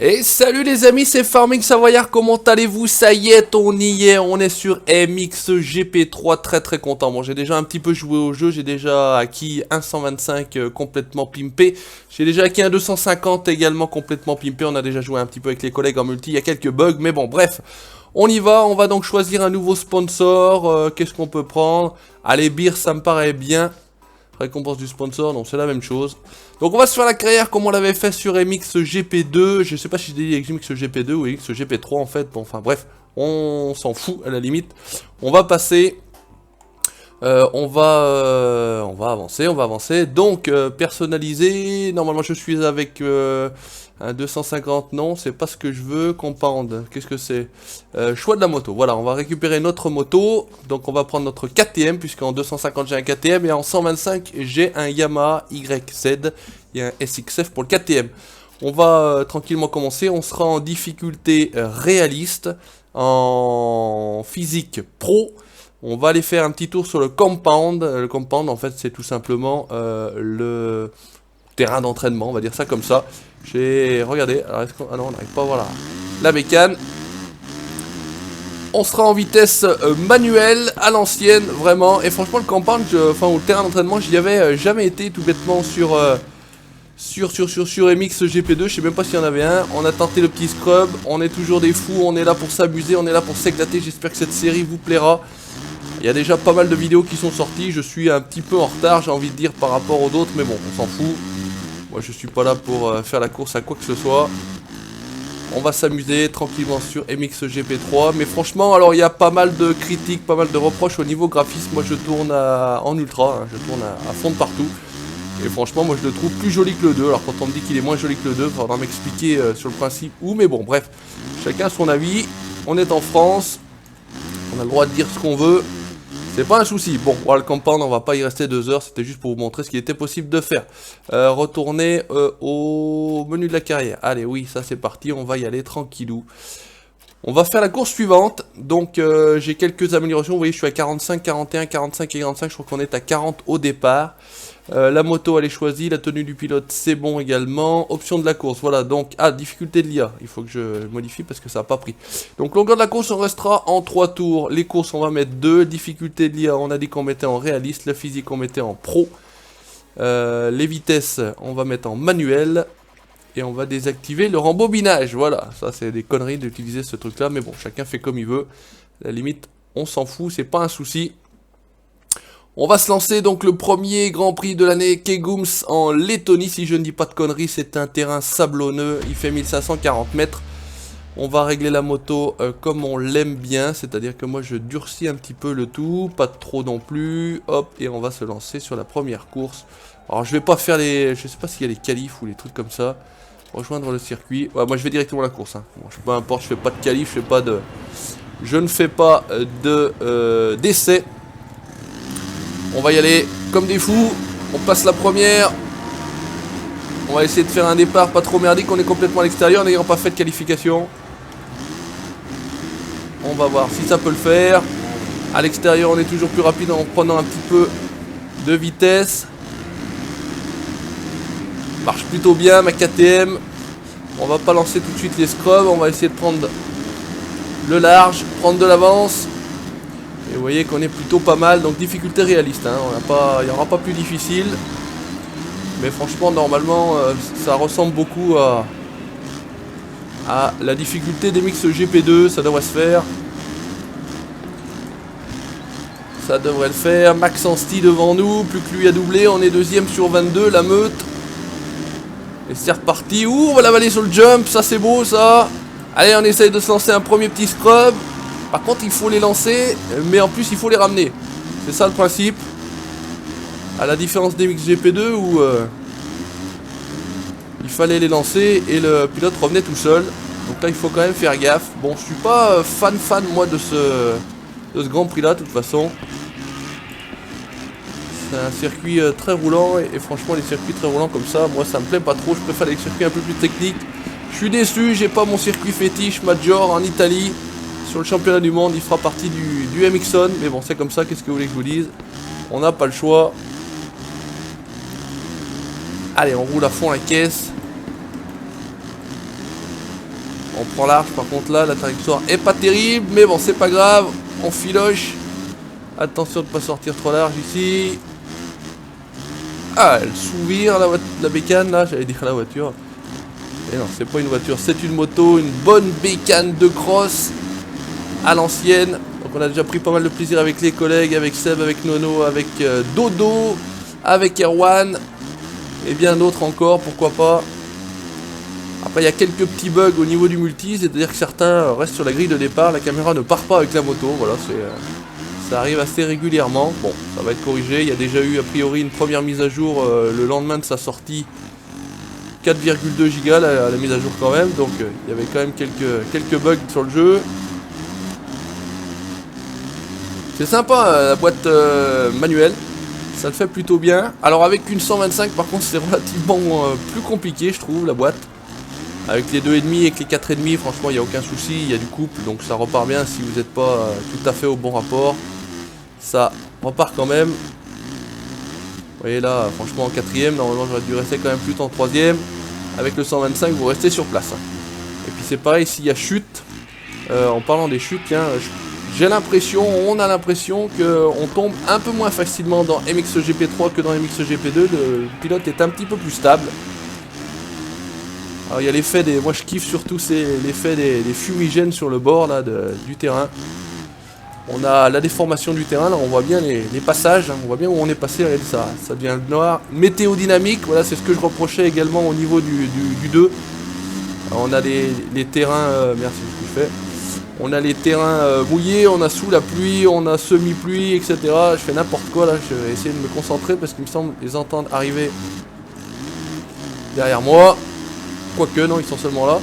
Et salut les amis, c'est Farming Savoyard, comment allez-vous? Ça y est, on y est, on est sur MXGP3, très content. Bon, j'ai déjà un petit peu joué au jeu, j'ai déjà acquis un 125 complètement pimpé. J'ai déjà acquis un 250 également complètement pimpé, on a déjà joué un petit peu avec les collègues en multi, il y a quelques bugs, mais bon, bref. On y va, on va donc choisir un nouveau sponsor, qu'est-ce qu'on peut prendre? Allez, Beer, ça me paraît bien. Récompense du sponsor, donc c'est la même chose. Donc on va se faire la carrière comme on l'avait fait sur MXGP2. Je sais pas si j'ai dit MXGP2 ou MXGP3 en fait. Bon, enfin bref, on s'en fout à la limite. On va passer. On va avancer. Donc personnalisé. Normalement je suis avec un 250. Non, c'est pas ce que je veux. Compound. Qu'est-ce que c'est? Choix de la moto. Voilà, on va récupérer notre moto. Donc on va prendre notre KTM puisqu'en 250 j'ai un KTM et en 125 j'ai un Yamaha YZ. Il y a un SXF pour le KTM. On va tranquillement commencer. On sera en difficulté réaliste, en physique pro. On va aller faire un petit tour sur le compound. Le compound, en fait, c'est tout simplement le terrain d'entraînement, on va dire ça comme ça. Regardez, alors ah non, on n'arrive pas à voir la bécane. On sera en vitesse manuelle, à l'ancienne, vraiment. Et franchement, le compound, enfin, le terrain d'entraînement, j'y avais jamais été tout bêtement sur MXGP2, je sais même pas s'il y en avait un. On a tenté le petit scrub, on est toujours des fous, on est là pour s'amuser, on est là pour s'éclater. J'espère que cette série vous plaira. Il y a déjà pas mal de vidéos qui sont sorties, je suis un petit peu en retard, j'ai envie de dire, par rapport aux autres, mais bon, on s'en fout. Moi je suis pas là pour faire la course à quoi que ce soit. On va s'amuser tranquillement sur MXGP3, mais franchement, alors il y a pas mal de critiques, pas mal de reproches au niveau graphisme. Moi je tourne en ultra, hein, je tourne à fond de partout. Et franchement, moi je le trouve plus joli que le 2. Alors quand on me dit qu'il est moins joli que le 2, il faudra m'expliquer sur le principe où. Mais bon, bref, chacun son avis. On est en France, on a le droit de dire ce qu'on veut. C'est pas un souci. Bon, voilà, le compound, on va pas y rester 2 heures. C'était juste pour vous montrer ce qu'il était possible de faire. Retourner au menu de la carrière. Allez, oui, ça c'est parti. On va y aller tranquillou. On va faire la course suivante. Donc j'ai quelques améliorations. Vous voyez, je suis à 45, 41, 45 et 45. Je crois qu'on est à 40 au départ. La moto elle est choisie, la tenue du pilote c'est bon également, option de la course, voilà donc, difficulté de l'IA, il faut que je modifie parce que ça n'a pas pris. Donc longueur de la course on restera en 3 tours, les courses on va mettre 2, difficulté de l'IA on a dit qu'on mettait en réaliste, la physique on mettait en pro, les vitesses on va mettre en manuel, et on va désactiver le rembobinage, voilà, ça c'est des conneries d'utiliser ce truc là, mais bon chacun fait comme il veut, à la limite on s'en fout, c'est pas un souci. On va se lancer donc le premier Grand Prix de l'année, Kegums en Lettonie, si je ne dis pas de conneries, c'est un terrain sablonneux, il fait 1540 mètres. On va régler la moto comme on l'aime bien, c'est-à-dire que moi je durcis un petit peu le tout, pas trop non plus, hop, et on va se lancer sur la première course. Alors je vais pas faire les, je sais pas s'il y a les qualifs ou les trucs comme ça, rejoindre le circuit, ouais, moi je vais directement à la course, hein. Bon, peu importe, je fais pas de qualif, je ne fais pas d'essai. On va y aller comme des fous. On passe la première. On va essayer de faire un départ pas trop merdique. On est complètement à l'extérieur n'ayant pas fait de qualification. On va voir si ça peut le faire. À l'extérieur on est toujours plus rapide en prenant un petit peu de vitesse. Marche plutôt bien ma KTM. On va pas lancer tout de suite les scrubs. On va essayer de prendre le large. Prendre de l'avance. Et vous voyez qu'on est plutôt pas mal, donc difficulté réaliste, hein. Il n'y aura pas plus difficile. Mais franchement, normalement, ça ressemble beaucoup à la difficulté des MXGP2, ça devrait se faire. Ça devrait le faire. Max Anstey devant nous, plus que lui à doubler, on est deuxième sur 22, la meute. Et c'est reparti, ouh, on va l'avaler sur le jump, ça c'est beau ça. Allez, on essaye de se lancer un premier petit scrub. Par contre il faut les lancer, mais en plus il faut les ramener. C'est ça le principe. À la différence des MXGP2 où il fallait les lancer et le pilote revenait tout seul. Donc là il faut quand même faire gaffe. Bon, je suis pas fan moi de ce Grand Prix là de toute façon. C'est un circuit très roulant et franchement les circuits très roulants comme ça, moi ça me plaît pas trop. Je préfère les circuits un peu plus techniques. Je suis déçu, j'ai pas mon circuit fétiche Major en Italie. Sur le championnat du monde, il fera partie du MXON. Mais bon, c'est comme ça, qu'est-ce que vous voulez que je vous dise? On n'a pas le choix. Allez, on roule à fond la caisse. On prend large, par contre là, la trajectoire est pas terrible, mais bon, c'est pas grave. On filoche. Attention de ne pas sortir trop large ici. Ah, elle s'ouvre la bécane là, j'allais dire la voiture. Et non, c'est pas une voiture, c'est une moto, une bonne bécane de cross à l'ancienne. Donc on a déjà pris pas mal de plaisir avec les collègues, avec Seb, avec Nono, avec Dodo, avec Erwan et bien d'autres encore, pourquoi pas. Après il y a quelques petits bugs au niveau du multi, c'est-à-dire que certains restent sur la grille de départ, la caméra ne part pas avec la moto, voilà, ça arrive assez régulièrement. Bon, ça va être corrigé, il y a déjà eu a priori une première mise à jour le lendemain de sa sortie, 4,2 Go la mise à jour quand même, donc il y avait quand même quelques bugs sur le jeu. C'est sympa la boîte manuelle, ça le fait plutôt bien. Alors avec une 125 par contre c'est relativement plus compliqué je trouve la boîte. Avec les 2,5 et les 4,5 franchement il n'y a aucun souci, il y a du couple donc ça repart bien si vous n'êtes pas tout à fait au bon rapport. Ça repart quand même. Vous voyez là franchement en 4ème, normalement j'aurais dû rester quand même plus en 3ème. Avec le 125 vous restez sur place. Et puis c'est pareil s'il y a chute, en parlant des chutes, tiens, j'ai l'impression, on a l'impression qu'on tombe un peu moins facilement dans MXGP3 que dans MXGP2, le pilote est un petit peu plus stable. Alors il y a l'effet des... Moi je kiffe surtout c'est l'effet des fumigènes sur le bord là, du terrain. On a la déformation du terrain, là on voit bien les passages, hein, on voit bien où on est passé, regardez ça devient noir. Météodynamique, voilà c'est ce que je reprochais également au niveau du 2. Alors, on a les terrains, merci ce que je fais. On a les terrains mouillés, on a sous la pluie, on a semi-pluie, etc. Je fais n'importe quoi là, je vais essayer de me concentrer parce qu'il me semble les entendre arriver derrière moi. Quoique, non, ils sont seulement là.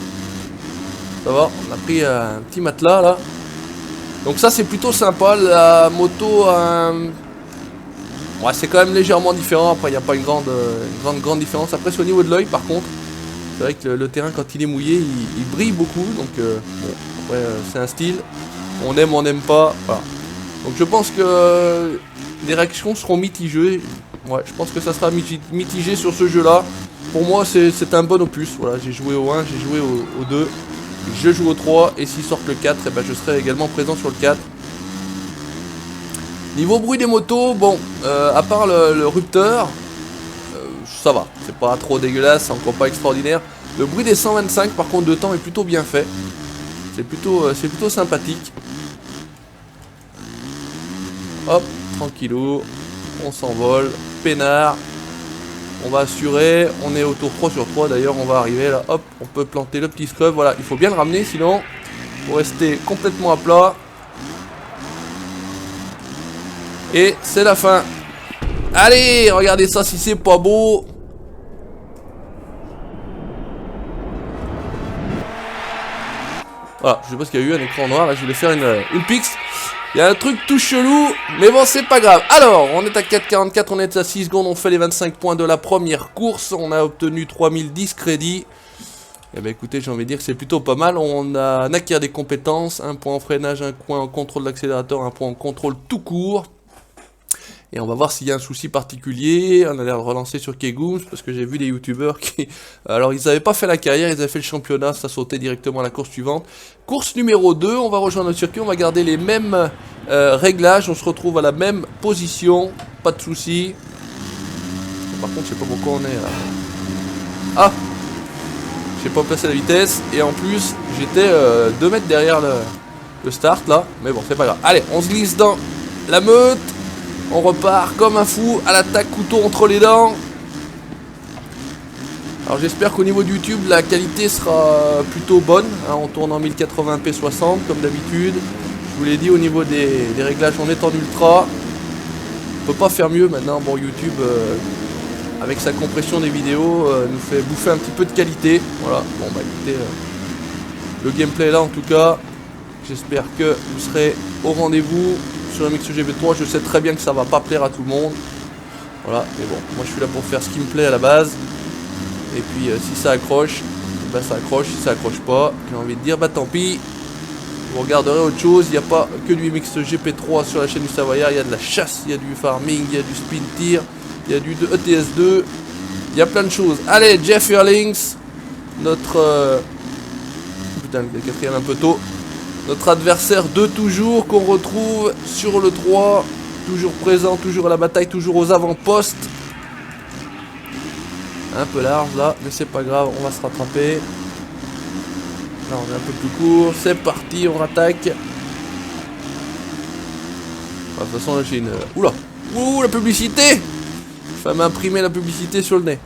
Ça va, on a pris un petit matelas là. Donc ça c'est plutôt sympa, la moto, ouais, c'est quand même légèrement différent, après il n'y a pas une grande différence. Après c'est au niveau de l'œil par contre, c'est vrai que le terrain quand il est mouillé, il brille beaucoup, donc bon, après c'est un style, on aime, on n'aime pas, voilà. Donc je pense que les réactions seront mitigées, ouais, je pense que ça sera mitigé sur ce jeu là. Pour moi c'est un bon opus, voilà, j'ai joué au 1, j'ai joué au 2. Je joue au 3 et s'ils sortent le 4, eh ben je serai également présent sur le 4. Niveau bruit des motos, bon, à part le rupteur, ça va, c'est pas trop dégueulasse, c'est encore pas extraordinaire. Le bruit des 125 par contre de temps est plutôt bien fait. C'est plutôt sympathique. Hop, tranquillou, on s'envole, peinard. On va assurer, on est au tour 3 sur 3 d'ailleurs, on va arriver là, hop, on peut planter le petit scrub, voilà, il faut bien le ramener sinon, faut rester complètement à plat. Et c'est la fin. Allez, regardez ça si c'est pas beau. Voilà, je sais pas ce qu'il y a eu, un écran noir, là je voulais faire une pix. Il y a un truc tout chelou, mais bon c'est pas grave. Alors, on est à 4,44, on est à 6 secondes, on fait les 25 points de la première course. On a obtenu 3010 crédits. Eh bien écoutez, j'ai envie de dire que c'est plutôt pas mal. On acquiert des compétences, un point en freinage, un point en contrôle d'accélérateur, un point en contrôle tout court. Et on va voir s'il y a un souci particulier. On a l'air de relancer sur Kegooms parce que j'ai vu des youtubeurs qui... Alors ils n'avaient pas fait la carrière, ils avaient fait le championnat, ça sautait directement à la course suivante. Course numéro 2, on va rejoindre le circuit, on va garder les mêmes réglages, on se retrouve à la même position, pas de souci. Par contre je sais pas pourquoi on est... Ah, j'ai pas placé la vitesse et en plus j'étais 2 mètres derrière le start là. Mais bon c'est pas grave. Allez, on se glisse dans la meute. On repart comme un fou à l'attaque, couteau entre les dents. Alors j'espère qu'au niveau de YouTube la qualité sera plutôt bonne, hein, on tourne en 1080p 60 comme d'habitude. Je vous l'ai dit, au niveau des réglages on est en ultra. On peut pas faire mieux maintenant. Bon, YouTube avec sa compression des vidéos nous fait bouffer un petit peu de qualité. Voilà, bon bah écoutez, le gameplay là en tout cas, j'espère que vous serez au rendez-vous. Sur le MXGP3, je sais très bien que ça va pas plaire à tout le monde. Voilà, mais bon, moi je suis là pour faire ce qui me plaît à la base. Et puis si ça accroche, bah ça accroche, si ça accroche pas, j'ai envie de dire bah tant pis. Vous regarderez autre chose, il n'y a pas que du MXGP3 sur la chaîne du Savoyard, il y a de la chasse, il y a du farming, il y a du spin tir, il y a du ETS2, il y a plein de choses. Allez, Jeff Hurlings, notre putain, le quatrième un peu tôt. Notre adversaire de toujours qu'on retrouve sur le 3. Toujours présent, toujours à la bataille, toujours aux avant-postes. Un peu large là, mais c'est pas grave, on va se rattraper. Là on est un peu plus court, c'est parti, on attaque. De toute façon là j'ai une... Oula. Ouh, la publicité. Je vais m'imprimer la publicité sur le nez.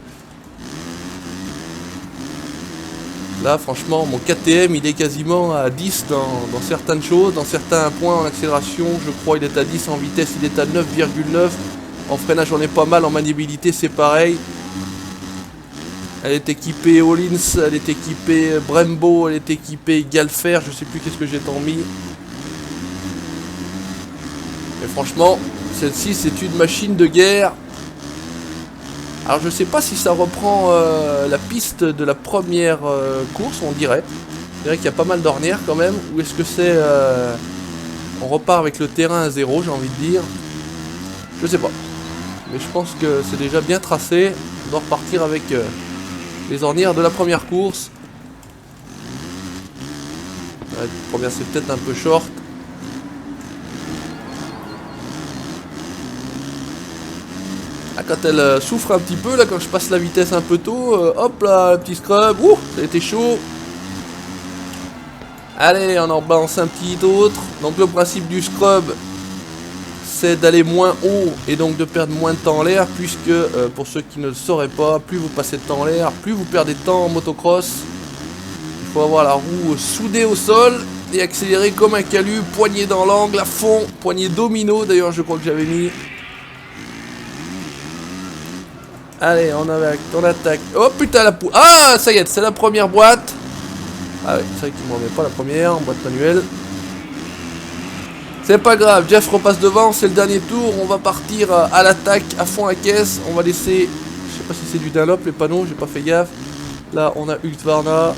Là franchement mon KTM il est quasiment à 10 dans certaines choses. Dans certains points en accélération je crois il est à 10, en vitesse il est à 9,9. En freinage on est pas mal, en maniabilité c'est pareil. Elle est équipée Hollins, elle est équipée Brembo, elle est équipée Galfer, je sais plus qu'est-ce que j'ai tant mis. Mais franchement, celle-ci c'est une machine de guerre. Alors je sais pas si ça reprend la piste de la première course, on dirait. On dirait qu'il y a pas mal d'ornières quand même. Ou est-ce que c'est... on repart avec le terrain à zéro, j'ai envie de dire. Je sais pas. Mais je pense que c'est déjà bien tracé. On doit repartir avec... les ornières de la première course. Ouais, la première c'est peut-être un peu short. Ah, quand elle souffre un petit peu, là quand je passe la vitesse un peu tôt, hop là, petit scrub, ouh, ça a été chaud. Allez, on en balance un petit autre. Donc le principe du scrub, c'est d'aller moins haut et donc de perdre moins de temps en l'air, puisque pour ceux qui ne le sauraient pas, plus vous passez de temps en l'air, plus vous perdez de temps en motocross. Il faut avoir la roue soudée au sol et accélérer comme un calu, poignée dans l'angle à fond, poignée domino d'ailleurs je crois que j'avais mis. Allez, on attaque. Oh putain la poule. Ah ça y est, c'est la première boîte. Ah oui, c'est vrai qu'il ne m'en met pas la première, en boîte manuelle. C'est pas grave, Jeff repasse devant, c'est le dernier tour, on va partir à l'attaque, à fond à caisse, on va laisser, je sais pas si c'est du Dunlop les panneaux, j'ai pas fait gaffe. Là on a Husqvarna.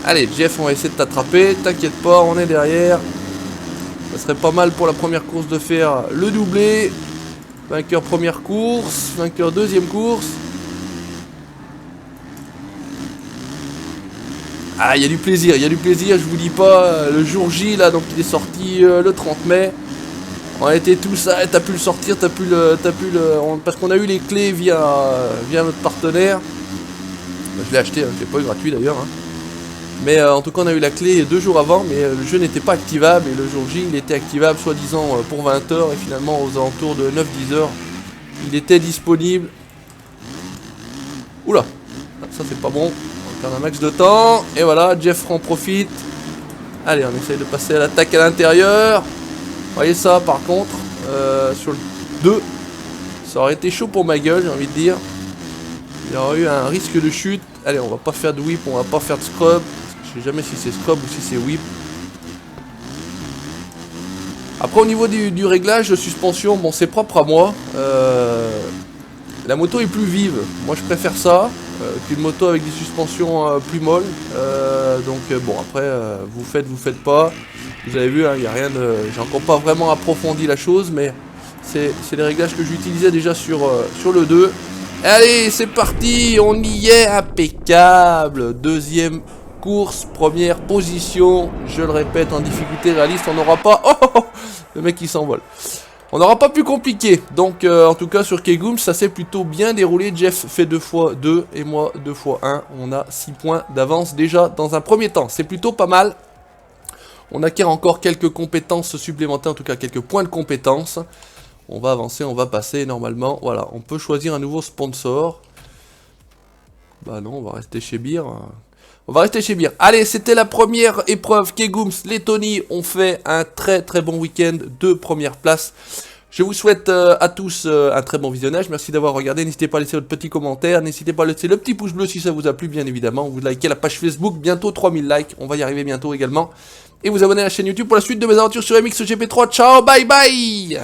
Allez Jeff, on va essayer de t'attraper, t'inquiète pas, on est derrière. Ça serait pas mal pour la première course de faire le doublé. Vainqueur première course, vainqueur deuxième course. Ah, il y a du plaisir, je vous dis pas, le jour J, là, donc il est sorti le 30 mai. On a été tous, ah, t'as pu le sortir, parce qu'on a eu les clés via notre partenaire. Je l'ai acheté, hein, je l'ai pas eu gratuit d'ailleurs. Hein. Mais en tout cas, on a eu la clé 2 jours avant, mais le jeu n'était pas activable, et le jour J, il était activable, soi-disant, pour 20 h, et finalement, aux alentours de 9-10 h, il était disponible. Oula, ça c'est pas bon. Un max de temps, et voilà, Jeff en profite. Allez, on essaye de passer à l'attaque à l'intérieur. Vous voyez ça par contre, sur le 2, ça aurait été chaud pour ma gueule, j'ai envie de dire. Il y aurait eu un risque de chute. Allez, on va pas faire de whip, on va pas faire de scrub. Je sais jamais si c'est scrub ou si c'est whip. Après au niveau du réglage de suspension, bon c'est propre à moi. La moto est plus vive, moi je préfère ça. Qu'une moto avec des suspensions plus molles. Donc bon après vous faites pas. Vous avez vu, hein, y a rien de. J'ai encore pas vraiment approfondi la chose, mais c'est les réglages que j'utilisais déjà sur le 2. Allez, c'est parti, on y est, impeccable. Deuxième course, première position. Je le répète, en difficulté réaliste, on n'aura pas. Oh, le mec qui s'envole. On n'aura pas plus compliqué, donc en tout cas sur Kegums ça s'est plutôt bien déroulé. Jeff fait 2 x 2 et moi 2 x 1, on a 6 points d'avance déjà dans un premier temps, c'est plutôt pas mal. On acquiert encore quelques compétences supplémentaires, en tout cas quelques points de compétences. On va avancer, on va passer normalement, voilà, on peut choisir un nouveau sponsor. Bah non, on va rester chez Beer. On va rester chez Beer. Allez, c'était la première épreuve. Kegums, Lettonie ont fait un très très bon week-end de première place. Je vous souhaite à tous un très bon visionnage. Merci d'avoir regardé. N'hésitez pas à laisser votre petit commentaire. N'hésitez pas à laisser le petit pouce bleu si ça vous a plu, bien évidemment. Vous likez la page Facebook. Bientôt 3000 likes. On va y arriver bientôt également. Et vous abonnez à la chaîne YouTube pour la suite de mes aventures sur MXGP3. Ciao, bye bye.